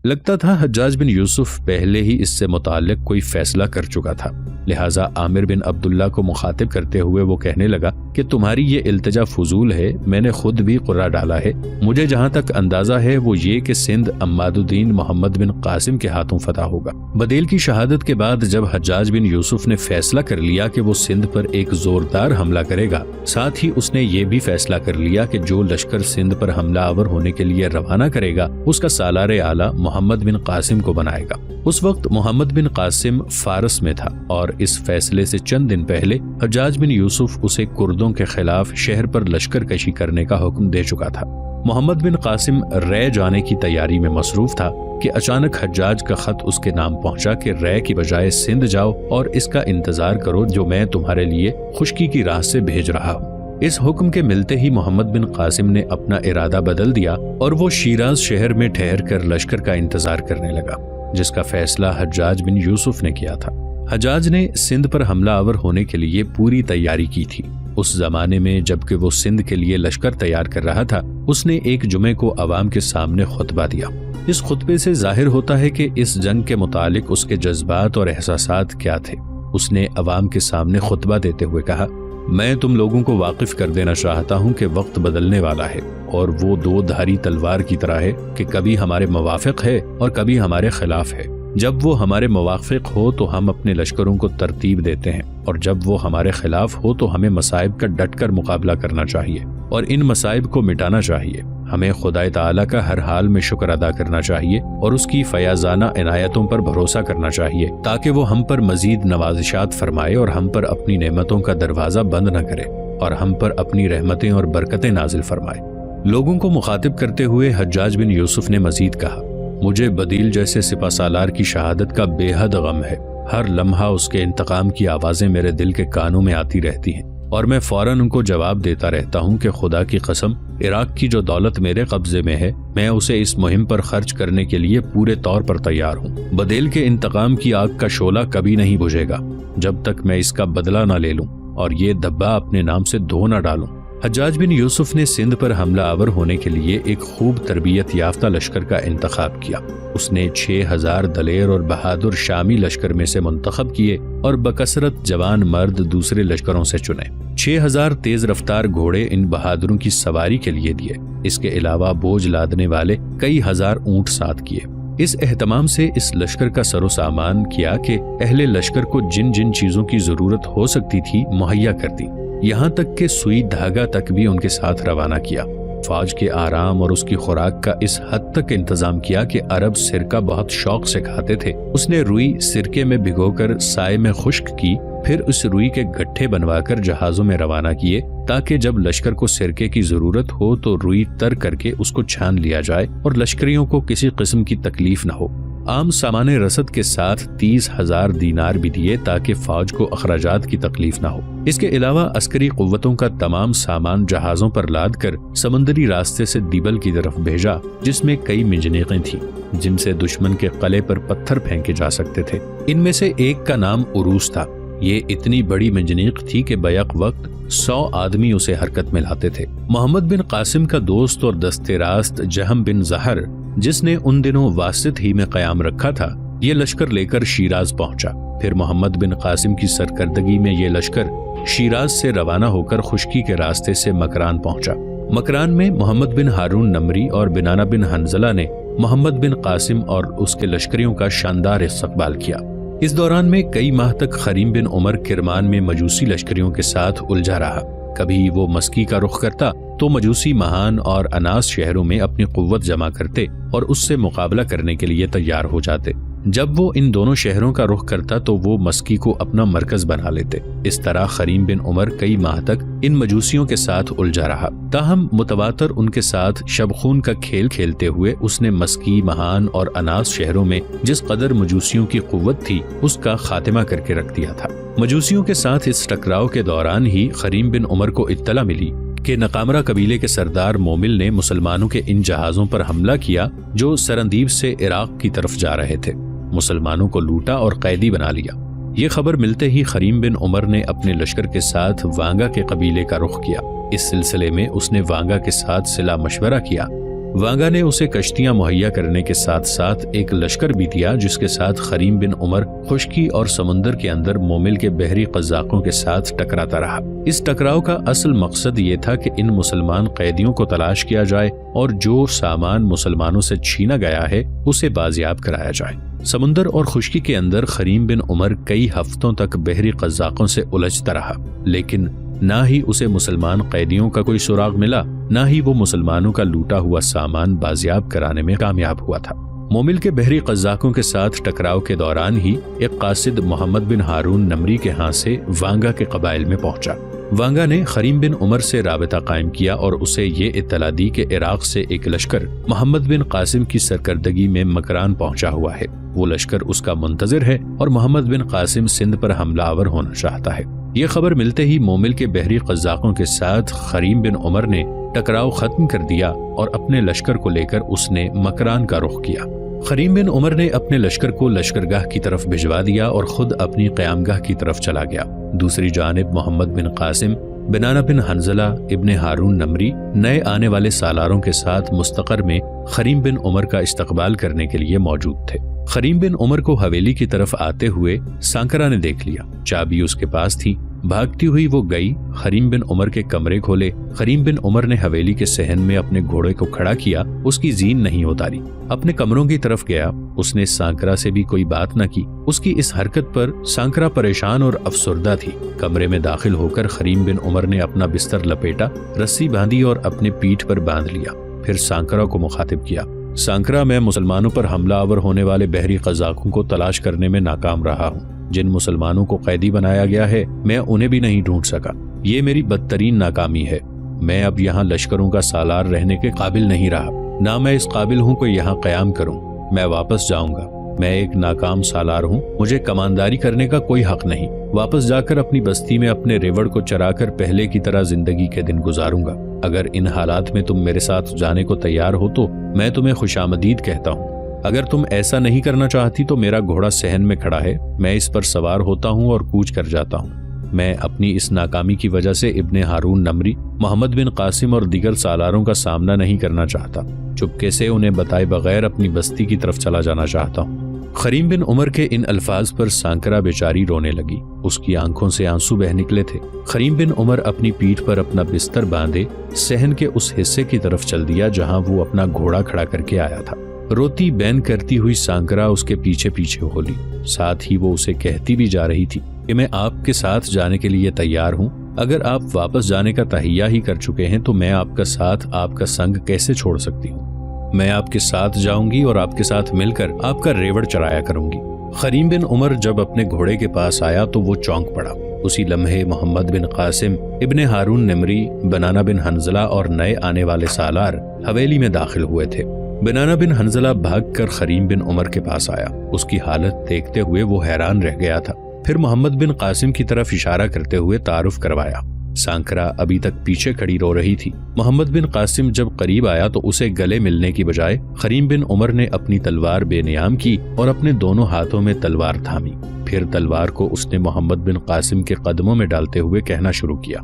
لگتا تھا حجاج بن یوسف پہلے ہی اس سے متعلق کوئی فیصلہ کر چکا تھا، لہٰذا عامر بن عبداللہ کو مخاطب کرتے ہوئے وہ کہنے لگا کہ تمہاری یہ التجا فضول ہے، میں نے خود بھی قرعہ ڈالا ہے، مجھے جہاں تک اندازہ ہے وہ یہ کہ سندھ عماد الدین محمد بن قاسم کے ہاتھوں فتح ہوگا۔ بدیل کی شہادت کے بعد جب حجاج بن یوسف نے فیصلہ کر لیا کہ وہ سندھ پر ایک زوردار حملہ کرے گا، ساتھ ہی اس نے یہ بھی فیصلہ کر لیا کہ جو لشکر سندھ پر حملہ آور ہونے کے لیے روانہ کرے گا اس کا سالار اعلیٰ محمد بن قاسم کو بنائے گا۔ اس وقت محمد بن قاسم فارس میں تھا اور اس فیصلے سے چند دن پہلے حجاج بن یوسف اسے کردوں کے خلاف شہر پر لشکر کشی کرنے کا حکم دے چکا تھا۔ محمد بن قاسم رے جانے کی تیاری میں مصروف تھا کہ اچانک حجاج کا خط اس کے نام پہنچا کہ رے کی بجائے سندھ جاؤ اور اس کا انتظار کرو جو میں تمہارے لیے خشکی کی راہ سے بھیج رہا ہوں۔ اس حکم کے ملتے ہی محمد بن قاسم نے اپنا ارادہ بدل دیا اور وہ شیراز شہر میں ٹھہر کر لشکر کا انتظار کرنے لگا، جس کا فیصلہ حجاج بن یوسف نے کیا تھا۔ حجاج نے سندھ پر حملہ آور ہونے کے لیے پوری تیاری کی تھی۔ اس زمانے میں جبکہ وہ سندھ کے لیے لشکر تیار کر رہا تھا، اس نے ایک جمعے کو عوام کے سامنے خطبہ دیا۔ اس خطبے سے ظاہر ہوتا ہے کہ اس جنگ کے متعلق اس کے جذبات اور احساسات کیا تھے۔ اس نے عوام کے سامنے خطبہ دیتے ہوئے کہا، میں تم لوگوں کو واقف کر دینا چاہتا ہوں کہ وقت بدلنے والا ہے اور وہ دو دھاری تلوار کی طرح ہے کہ کبھی ہمارے موافق ہے اور کبھی ہمارے خلاف ہے۔ جب وہ ہمارے موافق ہو تو ہم اپنے لشکروں کو ترتیب دیتے ہیں اور جب وہ ہمارے خلاف ہو تو ہمیں مصائب کا ڈٹ کر مقابلہ کرنا چاہیے اور ان مصائب کو مٹانا چاہیے۔ ہمیں خدا تعالیٰ کا ہر حال میں شکر ادا کرنا چاہیے اور اس کی فیاضانہ عنایتوں پر بھروسہ کرنا چاہیے تاکہ وہ ہم پر مزید نوازشات فرمائے اور ہم پر اپنی نعمتوں کا دروازہ بند نہ کرے اور ہم پر اپنی رحمتیں اور برکتیں نازل فرمائے۔ لوگوں کو مخاطب کرتے ہوئے حجاج بن یوسف نے مزید کہا، مجھے بدیل جیسے سپہ سالار کی شہادت کا بے حد غم ہے۔ ہر لمحہ اس کے انتقام کی آوازیں میرے دل کے کانوں میں آتی رہتی ہیں اور میں فوراً ان کو جواب دیتا رہتا ہوں کہ خدا کی قسم، عراق کی جو دولت میرے قبضے میں ہے میں اسے اس مہم پر خرچ کرنے کے لیے پورے طور پر تیار ہوں۔ بدیل کے انتقام کی آگ کا شعلہ کبھی نہیں بجھے گا جب تک میں اس کا بدلہ نہ لے لوں اور یہ دھبا اپنے نام سے دھو نہ ڈالوں۔ حجاج بن یوسف نے سندھ پر حملہ آور ہونے کے لیے ایک خوب تربیت یافتہ لشکر کا انتخاب کیا۔ اس نے 6000 دلیر اور بہادر شامی لشکر میں سے منتخب کیے اور بکثرت جوان مرد دوسرے لشکروں سے چنے۔ 6000 تیز رفتار گھوڑے ان بہادروں کی سواری کے لیے دیے۔ اس کے علاوہ بوجھ لادنے والے کئی ہزار اونٹ ساتھ کیے۔ اس اہتمام سے اس لشکر کا سر و سامان کیا کہ اہل لشکر کو جن جن چیزوں کی ضرورت ہو سکتی تھی مہیا کر دی، یہاں تک کہ سوئی دھاگا تک بھی ان کے ساتھ روانہ کیا۔ فوج کے آرام اور اس کی خوراک کا اس حد تک انتظام کیا کہ عرب سرکہ بہت شوق سے کھاتے تھے۔ اس نے روئی سرکے میں بھگو کر سائے میں خشک کی، پھر اس روئی کے گٹھے بنوا کر جہازوں میں روانہ کیے تاکہ جب لشکر کو سرکے کی ضرورت ہو تو روئی تر کر کے اس کو چھان لیا جائے اور لشکریوں کو کسی قسم کی تکلیف نہ ہو۔ عام سامان رسد کے ساتھ 30,000 دینار بھی دیے تاکہ فوج کو اخراجات کی تکلیف نہ ہو۔ اس کے علاوہ عسکری قوتوں کا تمام سامان جہازوں پر لاد کر سمندری راستے سے دیبل کی طرف بھیجا، جس میں کئی منجنیقیں تھیں جن سے دشمن کے قلعے پر پتھر پھینکے جا سکتے تھے۔ ان میں سے ایک کا نام عروس تھا۔ یہ اتنی بڑی منجنیق تھی کہ بیک وقت 100 آدمی اسے حرکت میں لاتے تھے۔ محمد بن قاسم کا دوست اور دستے راست جہم بن زہر، جس نے ان دنوں واسط ہی میں قیام رکھا تھا، یہ لشکر لے کر شیراز پہنچا۔ پھر محمد بن قاسم کی سرکردگی میں یہ لشکر شیراز سے روانہ ہو کر خشکی کے راستے سے مکران پہنچا۔ مکران میں محمد بن ہارون نمری اور بنانہ بن حنظلہ نے محمد بن قاسم اور اس کے لشکریوں کا شاندار استقبال کیا۔ اس دوران میں کئی ماہ تک خریم بن عمر کرمان میں مجوسی لشکریوں کے ساتھ الجھا رہا۔ کبھی وہ مسکی کا رخ کرتا تو مجوسی مہان اور اناس شہروں میں اپنی قوت جمع کرتے اور اس سے مقابلہ کرنے کے لیے تیار ہو جاتے۔ جب وہ ان دونوں شہروں کا رخ کرتا تو وہ مسکی کو اپنا مرکز بنا لیتے۔ اس طرح خریم بن عمر کئی ماہ تک ان مجوسیوں کے ساتھ الجھا رہا۔ تاہم متواتر ان کے ساتھ شب خون کا کھیل کھیلتے ہوئے اس نے مسکی، مہان اور اناس شہروں میں جس قدر مجوسیوں کی قوت تھی اس کا خاتمہ کر کے رکھ دیا تھا۔ مجوسیوں کے ساتھ اس ٹکراؤ کے دوران ہی خریم بن عمر کو اطلاع ملی کہ نقامرہ قبیلے کے سردار مومل نے مسلمانوں کے ان جہازوں پر حملہ کیا جو سرندیب سے عراق کی طرف جا رہے تھے۔ مسلمانوں کو لوٹا اور قیدی بنا لیا۔ یہ خبر ملتے ہی خریم بن عمر نے اپنے لشکر کے ساتھ وانگا کے قبیلے کا رخ کیا۔ اس سلسلے میں اس نے وانگا کے ساتھ صلاح مشورہ کیا۔ وانگا نے اسے کشتیاں مہیا کرنے کے ساتھ ساتھ ایک لشکر بھی دیا جس کے ساتھ خریم بن عمر خشکی اور سمندر کے اندر مومل کے بحری قزاقوں کے ساتھ ٹکراتا رہا۔ اس ٹکراؤ کا اصل مقصد یہ تھا کہ ان مسلمان قیدیوں کو تلاش کیا جائے اور جو سامان مسلمانوں سے چھینا گیا ہے اسے بازیاب کرایا جائے۔ سمندر اور خشکی کے اندر خریم بن عمر کئی ہفتوں تک بحری قزاقوں سے الجھتا رہا، لیکن نہ ہی اسے مسلمان قیدیوں کا کوئی سراغ ملا، نہ ہی وہ مسلمانوں کا لوٹا ہوا سامان بازیاب کرانے میں کامیاب ہوا تھا۔ مومل کے بحری قزاقوں کے ساتھ ٹکراؤ کے دوران ہی ایک قاصد محمد بن ہارون نمری کے ہاں سے وانگا کے قبائل میں پہنچا۔ وانگا نے خریم بن عمر سے رابطہ قائم کیا اور اسے یہ اطلاع دی کہ عراق سے ایک لشکر محمد بن قاسم کی سرکردگی میں مکران پہنچا ہوا ہے، وہ لشکر اس کا منتظر ہے اور محمد بن قاسم سندھ پر حملہ آور ہونا چاہتا ہے۔ یہ خبر ملتے ہی مومل کے بحری قزاقوں کے ساتھ خریم بن عمر نے ٹکراؤ ختم کر دیا اور اپنے لشکر کو لے کر اس نے مکران کا رخ کیا۔ خریم بن عمر نے اپنے لشکر کو لشکرگاہ کی طرف بھجوا دیا اور خود اپنی قیامگاہ کی طرف چلا گیا۔ دوسری جانب محمد بن قاسم، بنانہ بن حنظلہ، ابن ہارون نمری نئے آنے والے سالاروں کے ساتھ مستقر میں خریم بن عمر کا استقبال کرنے کے لیے موجود تھے۔ خریم بن عمر کو حویلی کی طرف آتے ہوئے سانکرا نے دیکھ لیا، چابی اس کے پاس تھی۔ بھاگتی ہوئی وہ گئی، خریم بن عمر کے کمرے کھولے۔ خریم بن عمر نے حویلی کے صحن میں اپنے گھوڑے کو کھڑا کیا، اس کی زین نہیں اتاری، اپنے کمروں کی طرف گیا۔ اس نے سانکرا سے بھی کوئی بات نہ کی۔ اس کی اس حرکت پر سانکرا پریشان اور افسردہ تھی۔ کمرے میں داخل ہو کر خریم بن عمر نے اپنا بستر لپیٹا، رسی باندھی اور اپنے پیٹھ پر باندھ لیا۔ پھر سانکرا کو مخاطب کیا، سانکرا، میں مسلمانوں پر حملہ آور ہونے والے بحری قزاقوں کو تلاش کرنے میں ناکام رہا ہوں۔ جن مسلمانوں کو قیدی بنایا گیا ہے میں انہیں بھی نہیں ڈھونڈ سکا، یہ میری بدترین ناکامی ہے۔ میں اب یہاں لشکروں کا سالار رہنے کے قابل نہیں رہا، نہ میں اس قابل ہوں کہ یہاں قیام کروں۔ میں واپس جاؤں گا، میں ایک ناکام سالار ہوں، مجھے کمانداری کرنے کا کوئی حق نہیں۔ واپس جا کر اپنی بستی میں اپنے ریوڑ کو چرا کر پہلے کی طرح زندگی کے دن گزاروں گا۔ اگر ان حالات میں تم میرے ساتھ جانے کو تیار ہو تو میں تمہیں خوشامدید کہتا ہوں۔ اگر تم ایسا نہیں کرنا چاہتی تو میرا گھوڑا صحن میں کھڑا ہے، میں اس پر سوار ہوتا ہوں اور کوچ کر جاتا ہوں۔ میں اپنی اس ناکامی کی وجہ سے ابن ہارون نمری، محمد بن قاسم اور دیگر سالاروں کا سامنا نہیں کرنا چاہتا، چپکے سے انہیں بتائے بغیر اپنی بستی کی طرف چلا جانا چاہتا ہوں۔ خریم بن عمر کے ان الفاظ پر سانکرا بیچاری رونے لگی، اس کی آنکھوں سے آنسو بہہ نکلے تھے۔ خریم بن عمر اپنی پیٹھ پر اپنا بستر باندھے صحن کے اس حصے کی طرف چل دیا جہاں وہ اپنا گھوڑا کھڑا کر کے آیا تھا۔ روتی بین کرتی ہوئی سانکرا اس کے پیچھے پیچھے ہو لی، ساتھ ہی وہ اسے کہتی بھی جا رہی تھی کہ میں آپ کے ساتھ جانے کے لیے تیار ہوں۔ اگر آپ واپس جانے کا تہیہ ہی کر چکے ہیں تو میں آپ کا ساتھ، آپ کا سنگ کیسے چھوڑ سکتی ہوں؟ میں آپ کے ساتھ جاؤں گی اور آپ کے ساتھ مل کر آپ کا ریوڑ چرایا کروں گی۔ خریم بن عمر جب اپنے گھوڑے کے پاس آیا تو وہ چونک پڑا۔ اسی لمحے محمد بن قاسم، ابن ہارون نمری، بنانہ بن حنظلہ اور نئے آنے والے سالار حویلی میں داخل ہوئے تھے۔ بنانہ بن حنظلہ بھاگ کر خریم بن عمر کے پاس آیا، اس کی حالت دیکھتے ہوئے وہ حیران رہ گیا تھا۔ پھر محمد بن قاسم کی طرف اشارہ کرتے ہوئے تعارف کروایا۔ سانکرا ابھی تک پیچھے کھڑی رو رہی تھی۔ محمد بن قاسم جب قریب آیا تو اسے گلے ملنے کی بجائے خریم بن عمر نے اپنی تلوار بے نیام کی اور اپنے دونوں ہاتھوں میں تلوار تھامی۔ پھر تلوار کو اس نے محمد بن قاسم کے قدموں میں ڈالتے ہوئے کہنا شروع کیا،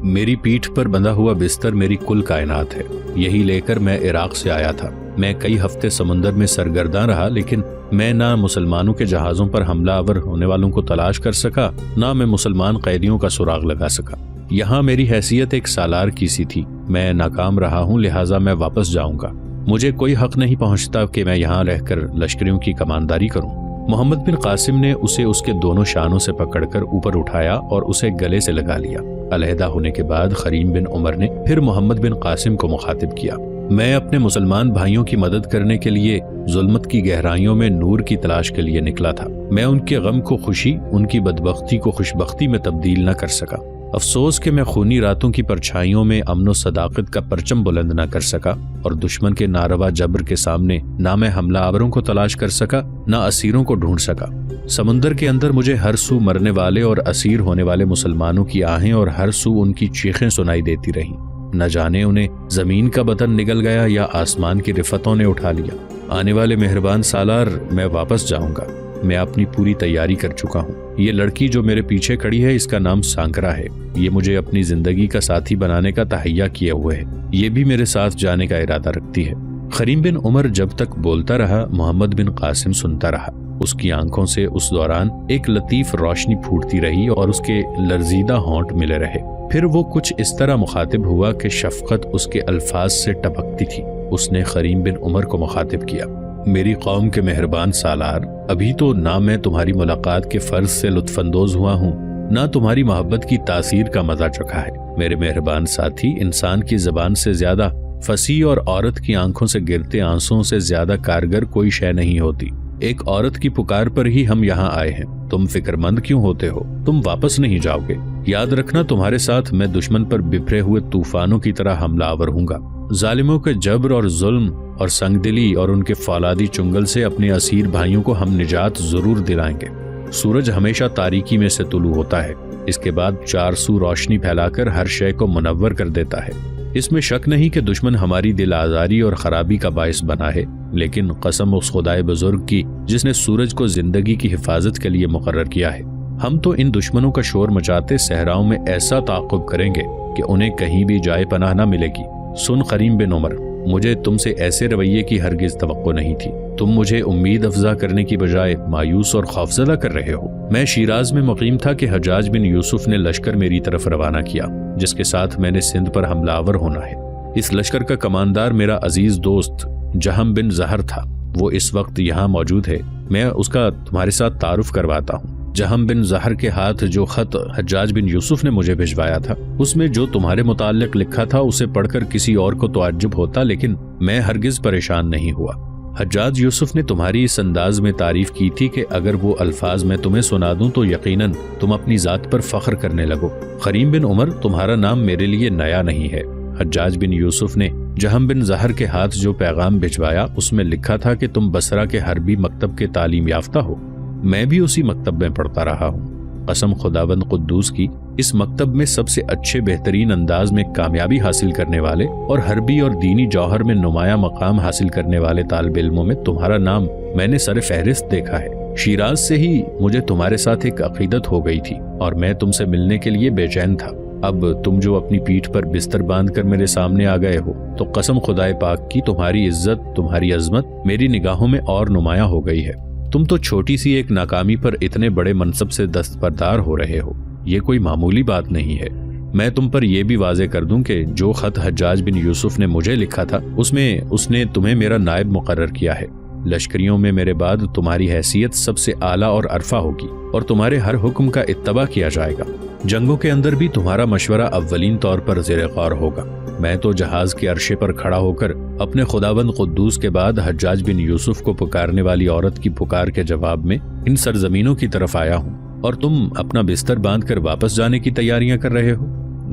میری پیٹھ پر بندھا ہوا بستر میری کل کائنات ہے، یہی لے کر میں عراق سے آیا تھا۔ میں کئی ہفتے سمندر میں سرگرداں رہا، لیکن میں نہ مسلمانوں کے جہازوں پر حملہ آور ہونے والوں کو تلاش کر سکا، نہ میں مسلمان قیدیوں کا سراغ لگا سکا۔ یہاں میری حیثیت ایک سالار کی سی تھی، میں ناکام رہا ہوں، لہٰذا میں واپس جاؤں گا۔ مجھے کوئی حق نہیں پہنچتا کہ میں یہاں رہ کر لشکریوں کی کمانداری کروں۔ محمد بن قاسم نے اسے اس کے دونوں شانوں سے پکڑ کر اوپر اٹھایا اور اسے گلے سے لگا لیا۔ علیحدہ ہونے کے بعد خریم بن عمر نے پھر محمد بن قاسم کو مخاطب کیا، میں اپنے مسلمان بھائیوں کی مدد کرنے کے لیے ظلمت کی گہرائیوں میں نور کی تلاش کے لیے نکلا تھا۔ میں ان کے غم کو خوشی، ان کی بدبختی کو خوشبختی میں تبدیل نہ کر سکا۔ افسوس کہ میں خونی راتوں کی پرچھائیوں میں امن و صداقت کا پرچم بلند نہ کر سکا اور دشمن کے ناروا جبر کے سامنے نہ میں حملہ آوروں کو تلاش کر سکا، نہ اسیروں کو ڈھونڈ سکا۔ سمندر کے اندر مجھے ہر سو مرنے والے اور اسیر ہونے والے مسلمانوں کی آہیں اور ہر سو ان کی چیخیں سنائی دیتی رہیں۔ نہ جانے انہیں زمین کا بطن نگل گیا یا آسمان کی رفتوں نے اٹھا لیا۔ آنے والے مہربان سالار، میں واپس جاؤں گا، میں اپنی پوری تیاری کر چکا ہوں۔ یہ لڑکی جو میرے پیچھے کھڑی ہے، اس کا نام سانکرا ہے، یہ مجھے اپنی زندگی کا ساتھی بنانے کا تہیہ کیے ہوئے ہے، یہ بھی میرے ساتھ جانے کا ارادہ رکھتی ہے۔ خریم بن عمر جب تک بولتا رہا محمد بن قاسم سنتا رہا۔ اس کی آنکھوں سے اس دوران ایک لطیف روشنی پھوٹتی رہی اور اس کے لرزیدہ ہونٹ ملے رہے۔ پھر وہ کچھ اس طرح مخاطب ہوا کہ شفقت اس کے الفاظ سے ٹپکتی تھی۔ اس نے خریم بن عمر کو مخاطب کیا، میری قوم کے مہربان سالار، ابھی تو نہ میں تمہاری ملاقات کے فرض سے لطف اندوز ہوا ہوں، نہ تمہاری محبت کی تاثیر کا مزہ چکھا ہے۔ میرے مہربان ساتھی، انسان کی زبان سے زیادہ فصیح اور عورت کی آنکھوں سے گرتے آنسوں سے زیادہ کارگر کوئی شے نہیں ہوتی۔ ایک عورت کی پکار پر ہی ہم یہاں آئے ہیں۔ تم فکر مند کیوں ہوتے ہو؟ تم واپس نہیں جاؤ گے؟ یاد رکھنا، تمہارے ساتھ میں دشمن پر بپھرے ہوئے طوفانوں کی طرح حملہ آور ہوں گا۔ ظالموں کے جبر اور ظلم اور سنگ دلی اور ان کے فولادی چنگل سے اپنے اسیر بھائیوں کو ہم نجات ضرور دلائیں گے۔ سورج ہمیشہ تاریکی میں سے طلوع ہوتا ہے، اس کے بعد چار سو روشنی پھیلا کر ہر شے کو منور کر دیتا ہے۔ اس میں شک نہیں کہ دشمن ہماری دل آزاری اور خرابی کا باعث بنا ہے، لیکن قسم اس خدائے بزرگ کی جس نے سورج کو زندگی کی حفاظت کے لیے مقرر کیا ہے، ہم تو ان دشمنوں کا شور مچاتے صحراؤں میں ایسا تعاقب کریں گے کہ انہیں کہیں بھی جائے پناہ نہ ملے گی۔ سن خریم بن عمر، مجھے تم سے ایسے رویے کی ہرگز توقع نہیں تھی۔ تم مجھے امید افزا کرنے کی بجائے مایوس اور خوفزدہ کر رہے ہو۔ میں شیراز میں مقیم تھا کہ حجاج بن یوسف نے لشکر میری طرف روانہ کیا، جس کے ساتھ میں نے سندھ پر حملہ آور ہونا ہے۔ اس لشکر کا کماندار میرا عزیز دوست جہم بن زہر تھا، وہ اس وقت یہاں موجود ہے۔ میں اس کا تمہارے ساتھ تعارف کرواتا ہوں۔ جہم بن زہر کے ہاتھ جو خط حجاج بن یوسف نے مجھے بھجوایا تھا، اس میں جو تمہارے متعلق لکھا تھا اسے پڑھ کر کسی اور کو تعجب ہوتا، لیکن میں ہرگز پریشان نہیں ہوا۔ حجاج یوسف نے تمہاری اس انداز میں تعریف کی تھی کہ اگر وہ الفاظ میں تمہیں سنا دوں تو یقیناً تم اپنی ذات پر فخر کرنے لگو۔ خریم بن عمر، تمہارا نام میرے لیے نیا نہیں ہے۔ حجاج بن یوسف نے جہم بن زہر کے ہاتھ جو پیغام بھجوایا اس میں لکھا تھا کہ تم بصرہ کے حربی مکتب کے تعلیم یافتہ ہو۔ میں بھی اسی مکتب میں پڑھتا رہا ہوں۔ قسم خداوند قدوس کی، اس مکتب میں سب سے اچھے بہترین انداز میں کامیابی حاصل کرنے والے اور حربی اور دینی جوہر میں نمایاں مقام حاصل کرنے والے طالب علموں میں تمہارا نام میں نے سر فہرست دیکھا ہے۔ شیراز سے ہی مجھے تمہارے ساتھ ایک عقیدت ہو گئی تھی اور میں تم سے ملنے کے لیے بے چین تھا۔ اب تم جو اپنی پیٹھ پر بستر باندھ کر میرے سامنے آ گئے ہو تو قسم خدائے پاک کی تمہاری عزت، تمہاری عظمت میری نگاہوں میں اور نمایاں ہو گئی ہے۔ تم تو چھوٹی سی ایک ناکامی پر اتنے بڑے منصب سے دستبردار ہو رہے ہو، یہ کوئی معمولی بات نہیں ہے۔ میں تم پر یہ بھی واضح کر دوں کہ جو خط حجاج بن یوسف نے مجھے لکھا تھا اس میں اس نے تمہیں میرا نائب مقرر کیا ہے۔ لشکریوں میں میرے بعد تمہاری حیثیت سب سے اعلیٰ اور عرفہ ہوگی اور تمہارے ہر حکم کا اتباع کیا جائے گا۔ جنگوں کے اندر بھی تمہارا مشورہ اولین طور پر زیر غور ہوگا۔ میں تو جہاز کے عرشے پر کھڑا ہو کر اپنے خداوند قدوس کے بعد حجاج بن یوسف کو پکارنے والی عورت کی پکار کے جواب میں ان سرزمینوں کی طرف آیا ہوں، اور تم اپنا بستر باندھ کر واپس جانے کی تیاریاں کر رہے ہو۔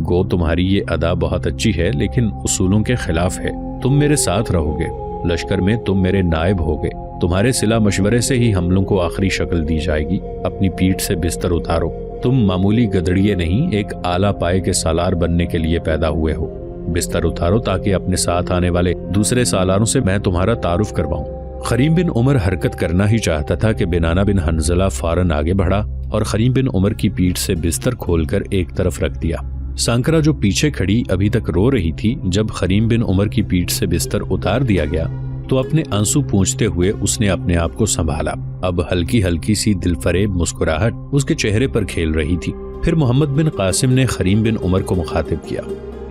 گو تمہاری یہ ادا بہت اچھی ہے لیکن اصولوں کے خلاف ہے۔ تم میرے ساتھ رہو گے، لشکر میں تم میرے نائب ہوگے، تمہارے صلح مشورے سے ہی حملوں کو آخری شکل دی جائے گی۔ اپنی پیٹھ سے بستر اتارو، تم معمولی گدڑیے نہیں، ایک اعلیٰ پائے کے سالار بننے کے لیے پیدا ہوئے ہو۔ بستر اتارو تاکہ اپنے ساتھ آنے والے دوسرے سالاروں سے میں تمہارا تعارف کرواؤں۔ خریم بن عمر حرکت کرنا ہی چاہتا تھا کہ بنانہ بن حنظلہ فوراً آگے بڑھا اور خریم بن عمر کی پیٹھ سے بستر کھول کر ایک طرف رکھ دیا۔ سانکرا جو پیچھے کھڑی ابھی تک رو رہی تھی، جب خریم بن عمر کی پیٹھ سے بستر اتار دیا گیا تو اپنے آنسو پونچھتے ہوئے اس نے اپنے آپ کو سنبھالا۔ اب ہلکی ہلکی سی دل فریب مسکراہٹ اس کے چہرے پر کھیل رہی تھی۔ پھر محمد بن قاسم نے خریم بن عمر کو مخاطب کیا،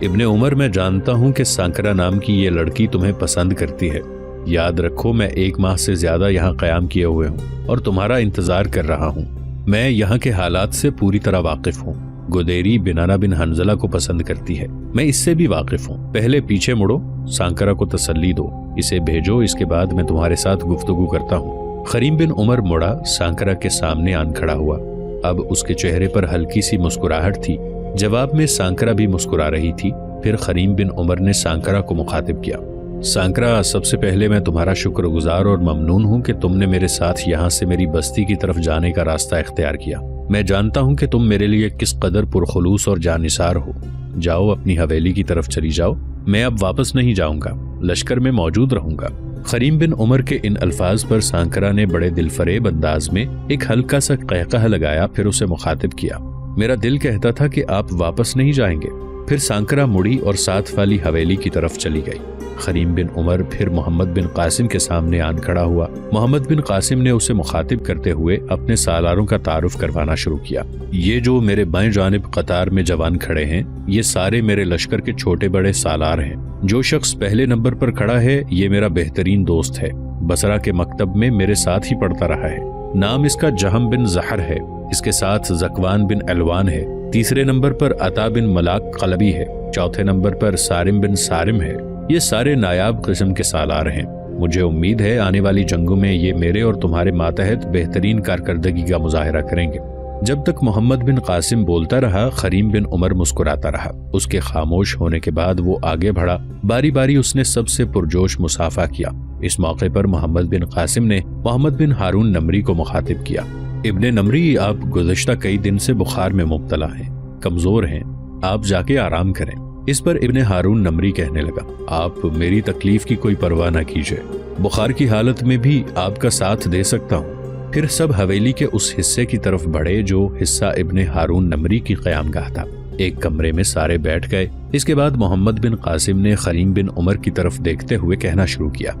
ابن عمر، میں جانتا ہوں کہ سانکرا نام کی یہ لڑکی تمہیں پسند کرتی ہے۔ یاد رکھو، میں 1 ماہ سے زیادہ یہاں قیام کیے ہوئے ہوں اور تمہارا انتظار کر رہا ہوں۔ میں یہاں کے حالات سے پوری طرح واقف ہوں۔ گودیری بنانہ بن حنظلہ کو پسند کرتی ہے، میں اس سے بھی واقف ہوں۔ پہلے پیچھے مڑو، سانکرا کو تسلی دو، اسے بھیجو، اس کے بعد میں تمہارے ساتھ گفتگو کرتا ہوں۔ خریم بن عمر مڑا، سانکرا کے سامنے آن کھڑا ہوا۔ اب اس کے چہرے پر ہلکی سی مسکراہٹ تھی۔ جواب میں سانکرا بھی مسکرا رہی تھی۔ پھر خریم بن عمر نے سانکرا کو مخاطب کیا، سانکرا، سب سے پہلے میں تمہارا شکر گزار اور ممنون ہوں کہ تم نے میرے ساتھ یہاں سے میری بستی کی طرف جانے کا راستہ اختیار کیا۔ میں جانتا ہوں کہ تم میرے لیے کس قدر پرخلوص اور جانثار ہو۔ جاؤ، اپنی حویلی کی طرف چلی جاؤ، میں اب واپس نہیں جاؤں گا، لشکر میں موجود رہوں گا۔ خریم بن عمر کے ان الفاظ پر سانکرا نے بڑے دل فریب انداز میں ایک ہلکا سا قہقہ لگایا، پھر اسے مخاطب کیا، میرا دل کہتا تھا کہ آپ واپس نہیں جائیں گے۔ پھر سانکرا مڑی اور ساتھ والی حویلی کی طرف چلی گئی۔ خریم بن عمر پھر محمد بن قاسم کے سامنے آن کھڑا ہوا۔ محمد بن قاسم نے اسے مخاطب کرتے ہوئے اپنے سالاروں کا تعارف کروانا شروع کیا۔ یہ جو میرے بائیں جانب قطار میں جوان کھڑے ہیں، یہ سارے میرے لشکر کے چھوٹے بڑے سالار ہیں۔ جو شخص پہلے نمبر پر کھڑا ہے یہ میرا بہترین دوست ہے، بصرہ کے مکتب میں میرے ساتھ ہی پڑھتا رہا ہے۔ نام اس کا جہم بن زہر ہے، اس کے ساتھ زکوان بن علوان ہے۔ تیسرے نمبر پر عطا بن ملاک قلبی ہے، چوتھے نمبر پر سارم بن سارم ہے۔ یہ سارے نایاب قسم کے سالار ہیں۔ مجھے امید ہے آنے والی جنگوں میں یہ میرے اور تمہارے ماتحت بہترین کارکردگی کا مظاہرہ کریں گے۔ جب تک محمد بن قاسم بولتا رہا، خریم بن عمر مسکراتا رہا۔ اس کے خاموش ہونے کے بعد وہ آگے بڑھا، باری باری اس نے سب سے پرجوش مصافحہ کیا۔ اس موقع پر محمد بن قاسم نے محمد بن ہارون نمری کو مخاطب کیا۔ ابن نمری، آپ گزشتہ کئی دن سے بخار میں مبتلا ہیں، کمزور ہیں، آپ جا کے آرام کریں۔ اس پر ابن ہارون نمری کہنے لگا، آپ میری تکلیف کی کوئی پرواہ نہ کیجیے، بخار کی حالت میں بھی آپ کا ساتھ دے سکتا ہوں۔ پھر سب حویلی کے اس حصے کی طرف بڑھے جو حصہ ابن ہارون نمری کی قیام گاہ تھا۔ ایک کمرے میں سارے بیٹھ گئے۔ اس کے بعد محمد بن قاسم نے خریم بن عمر کی طرف دیکھتے ہوئے کہنا شروع کیا،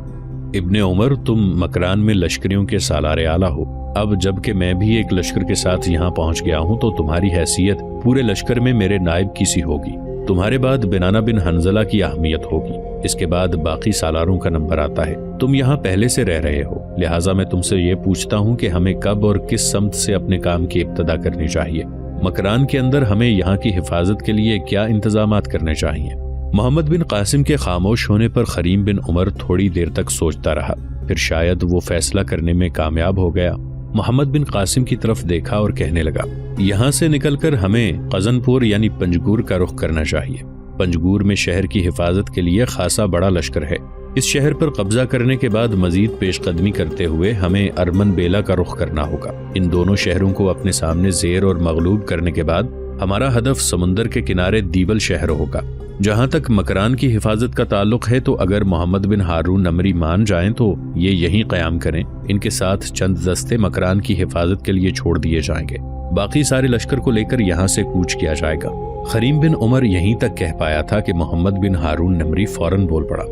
ابن عمر، تم مکران میں لشکریوں کے سالار اعلیٰ ہو۔ اب جب کہ میں بھی ایک لشکر کے ساتھ یہاں پہنچ گیا ہوں تو تمہاری حیثیت پورے لشکر میں میرے نائب کی سی ہوگی۔ تمہارے بعد بنانہ بن حنظلہ کی اہمیت ہوگی، اس کے بعد باقی سالاروں کا نمبر آتا ہے۔ تم یہاں پہلے سے رہ رہے ہو، لہٰذا میں تم سے یہ پوچھتا ہوں کہ ہمیں کب اور کس سمت سے اپنے کام کی ابتدا کرنی چاہیے؟ مکران کے اندر ہمیں یہاں کی حفاظت کے لیے کیا انتظامات کرنے چاہیے؟ محمد بن قاسم کے خاموش ہونے پر خریم بن عمر تھوڑی دیر تک سوچتا رہا، پھر شاید وہ فیصلہ کرنے میں کامیاب ہو گیا۔ محمد بن قاسم کی طرف دیکھا اور کہنے لگا، یہاں سے نکل کر ہمیں قزن پور یعنی پنجگور کا رخ کرنا چاہیے۔ پنجگور میں شہر کی حفاظت کے لیے خاصا بڑا لشکر ہے۔ اس شہر پر قبضہ کرنے کے بعد مزید پیش قدمی کرتے ہوئے ہمیں ارمن بیلا کا رخ کرنا ہوگا۔ ان دونوں شہروں کو اپنے سامنے زیر اور مغلوب کرنے کے بعد ہمارا ہدف سمندر کے کنارے دیبل شہر ہوگا۔ جہاں تک مکران کی حفاظت کا تعلق ہے تو اگر محمد بن ہارون نمری مان جائیں تو یہ یہیں قیام کریں، ان کے ساتھ چند دستے مکران کی حفاظت کے لیے چھوڑ دیے جائیں گے، باقی سارے لشکر کو لے کر یہاں سے کوچ کیا جائے گا۔ خریم بن عمر یہیں تک کہہ پایا تھا کہ محمد بن ہارون نمری فوراً بول پڑا،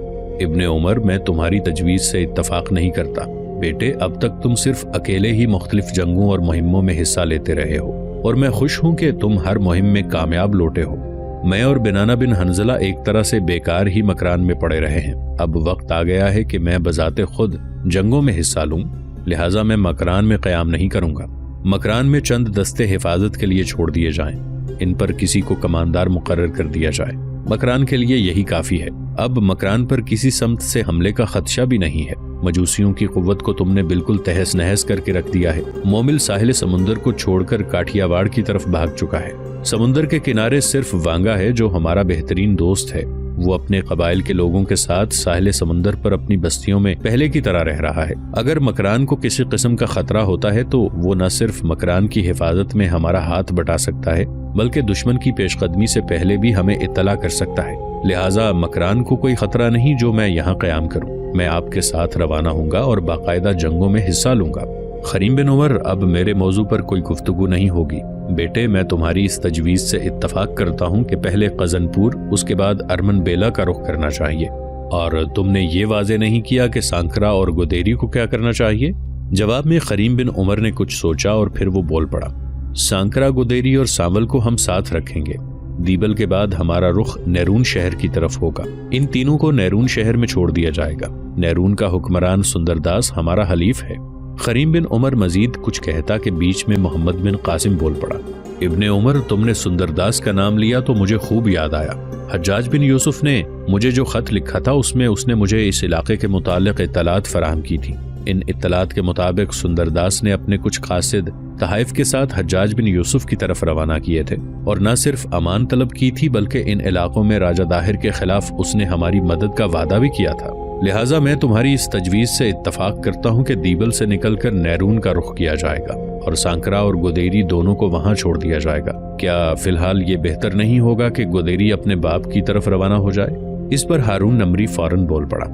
ابن عمر، میں تمہاری تجویز سے اتفاق نہیں کرتا۔ بیٹے، اب تک تم صرف اکیلے ہی مختلف جنگوں اور مہموں میں حصہ لیتے رہے ہو، اور میں خوش ہوں کہ تم ہر مہم میں کامیاب لوٹے ہو۔ میں اور بنانہ بن حنظلہ ایک طرح سے بیکار ہی مکران میں پڑے رہے ہیں۔ اب وقت آ گیا ہے کہ میں بذات خود جنگوں میں حصہ لوں، لہٰذا میں مکران میں قیام نہیں کروں گا۔ مکران میں چند دستے حفاظت کے لیے چھوڑ دیے جائیں، ان پر کسی کو کماندار مقرر کر دیا جائے، مکران کے لیے یہی کافی ہے۔ اب مکران پر کسی سمت سے حملے کا خدشہ بھی نہیں ہے۔ مجوسیوں کی قوت کو تم نے بالکل تہس نہس کر کے رکھ دیا ہے۔ مومل ساحل سمندر کو چھوڑ کر کاٹھیا واڑ کی طرف بھاگ چکا ہے۔ سمندر کے کنارے صرف وانگا ہے جو ہمارا بہترین دوست ہے، وہ اپنے قبائل کے لوگوں کے ساتھ ساحل سمندر پر اپنی بستیوں میں پہلے کی طرح رہ رہا ہے۔ اگر مکران کو کسی قسم کا خطرہ ہوتا ہے تو وہ نہ صرف مکران کی حفاظت میں ہمارا ہاتھ بٹا سکتا ہے بلکہ دشمن کی پیش قدمی سے پہلے بھی ہمیں اطلاع کر سکتا ہے۔ لہٰذا مکران کو کوئی خطرہ نہیں جو میں یہاں قیام کروں۔ میں آپ کے ساتھ روانہ ہوں گا اور باقاعدہ جنگوں میں حصہ لوں گا۔ خریم بن عمر، اب میرے موضوع پر کوئی گفتگو نہیں ہوگی۔ بیٹے، میں تمہاری اس تجویز سے اتفاق کرتا ہوں کہ پہلے قزن پور، اس کے بعد ارمن بیلا کا رخ کرنا چاہیے۔ اور تم نے یہ واضح نہیں کیا کہ سانکرا اور گودیری کو کیا کرنا چاہیے؟ جواب میں خریم بن عمر نے کچھ سوچا اور پھر وہ بول پڑا، سانکرا، گودیری اور سانول کو ہم ساتھ رکھیں گے۔ دیبل کے بعد ہمارا رخ نیرون شہر کی طرف ہوگا۔ ان تینوں کو نیرون شہر میں چھوڑ دیا جائے گا۔ نیرون کا حکمران سندرداس ہمارا حلیف ہے۔ خریم بن عمر مزید کچھ کہتا کہ بیچ میں محمد بن قاسم بول پڑا، ابن عمر، تم نے سندرداس کا نام لیا تو مجھے خوب یاد آیا۔ حجاج بن یوسف نے مجھے جو خط لکھا تھا اس میں اس نے مجھے اس علاقے کے متعلق اطلاعات فراہم کی تھی۔ ان اطلاعات کے مطابق سندرداس نے اپنے کچھ قاصد تحائف کے ساتھ حجاج بن یوسف کی طرف روانہ کیے تھے، اور نہ صرف امان طلب کی تھی بلکہ ان علاقوں میں راجہ داہر کے خلاف اس نے ہماری مدد کا وعدہ بھی کیا تھا۔ لہٰذا میں تمہاری اس تجویز سے اتفاق کرتا ہوں کہ دیبل سے نکل کر نیرون کا رخ کیا جائے گا اور سانکرا اور گودیری دونوں کو وہاں چھوڑ دیا جائے گا۔ کیا فی الحال یہ بہتر نہیں ہوگا کہ گودیری اپنے باپ کی طرف روانہ ہو جائے؟ اس پر ہارون نمری فوراً بول پڑا،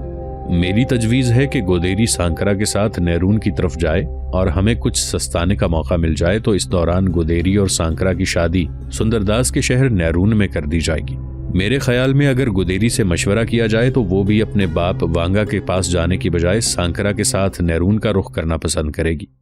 میری تجویز ہے کہ گودیری سانکرا کے ساتھ نیرون کی طرف جائے اور ہمیں کچھ سستانے کا موقع مل جائے تو اس دوران گودیری اور سانکرا کی شادی سندرداس کے شہر نیرون میں کر دی جائے گی۔ میرے خیال میں اگر گدیری سے مشورہ کیا جائے تو وہ بھی اپنے باپ وانگا کے پاس جانے کی بجائے سانکرا کے ساتھ نیرون کا رخ کرنا پسند کرے گی۔